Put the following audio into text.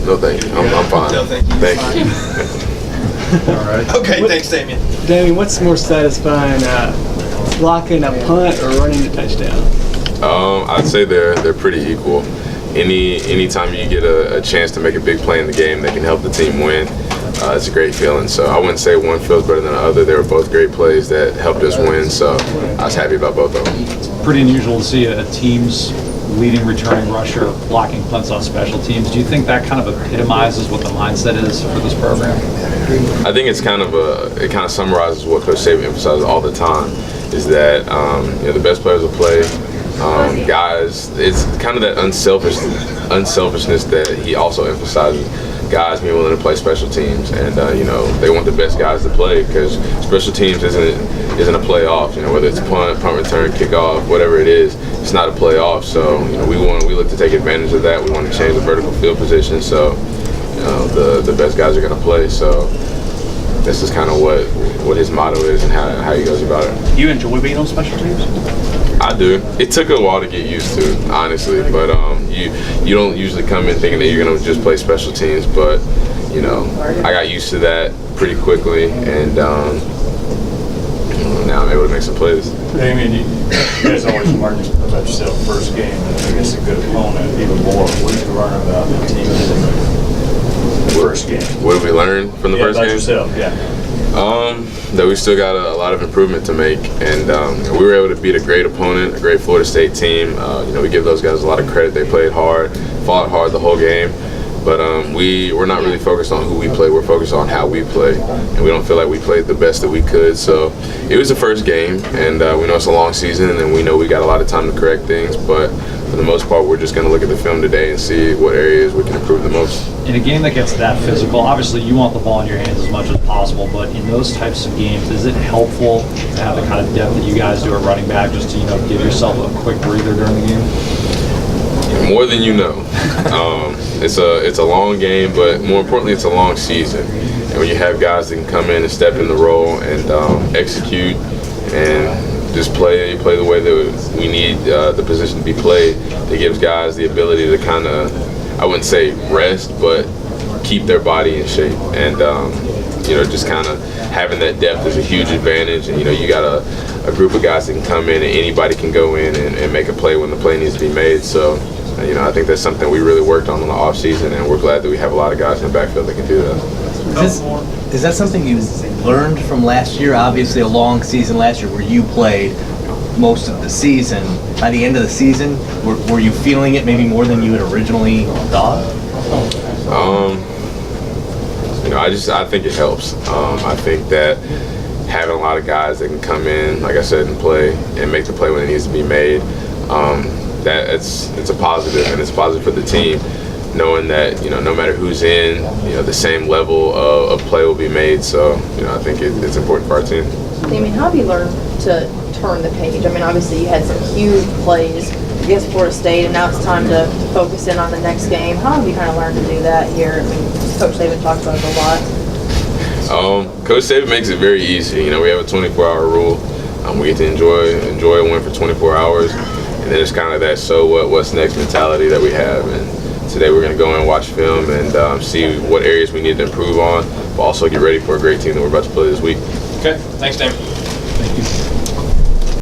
No, thank you. I'm fine. No, thank you. Thank you. All right. Okay, thanks, Damien. Damien, what's more satisfying, blocking a punt or running a touchdown? I'd say they're pretty equal. Anytime you get a chance to make a big play in the game that can help the team win, it's a great feeling. So I wouldn't say one feels better than the other. They were both great plays that helped us win, so I was happy about both of them. It's pretty unusual to see a team's leading returning rusher blocking punts on special teams. Do you think that kind of epitomizes what the mindset is for this program? I think it kind of summarizes what Coach Saban emphasizes all the time, is that the best players will play. Guys, it's kind of that unselfishness that he also emphasizes. Guys being willing to play special teams, and they want the best guys to play, because special teams isn't a playoff. Whether it's punt return, kickoff, whatever it is, it's not a playoff. So we look to take advantage of that. We want to change the vertical field position, so the best guys are going to play. So this is kind of what his motto is and how he goes about it. You enjoy being on special teams? I do. It took a while to get used to, honestly, but you don't usually come in thinking that you're gonna just play special teams, but I got used to that pretty quickly, and now I'm able to make some plays. Damien, you guys always learn about yourself first game, and I guess a good opponent even more. What did you learn about the team in the first game? What did we learn from the first about game? yourself, yeah. That we still got a lot of improvement to make, and we were able to beat a great opponent, a great Florida State team. We give those guys a lot of credit. They played hard, fought hard the whole game, but we're not really focused on who we play. We're focused on how we play, and we don't feel like we played the best that we could. So it was the first game, and we know it's a long season, and we know we got a lot of time to correct things, but for the most part, we're just going to look at the film today and see what areas we can improve the most. In a game that gets that physical, obviously you want the ball in your hands as much as possible, but in those types of games, is it helpful to have the kind of depth that you guys do at running back, just to give yourself a quick breather during the game? More than you know. It's a long game, but more importantly, it's a long season. And when you have guys that can come in and step in the role and execute and just play the way that we need the position to be played, it gives guys the ability to kind of, I wouldn't say rest, but keep their body in shape. And just kind of having that depth is a huge advantage. And you got a group of guys that can come in and anybody can go in and make a play when the play needs to be made. So I think that's something we really worked on the off season, and we're glad that we have a lot of guys in the backfield that can do that. Is that something you learned from last year? Obviously a long season last year where you played most of the season. By the end of the season, were you feeling it maybe more than you had originally thought? I think it helps. I think that having a lot of guys that can come in, like I said, and play and make the play when it needs to be made, that it's a positive, and it's positive for the team, knowing that no matter who's in, the same level of play will be made. So I think it's important for our team. Damien, how have you learned to turn the page? I mean, obviously you had some huge plays against Florida State, and now it's time to focus in on the next game. How have you kind of learned to do that here? I mean, Coach Saban talks about it a lot. Coach Saban makes it very easy. We have a 24-hour rule. We get to enjoy a win for 24 hours, and then it's kind of that what's next mentality that we have. And today we're going to go in and watch film and see what areas we need to improve on, but also get ready for a great team that we're about to play this week. Okay, thanks, Damien.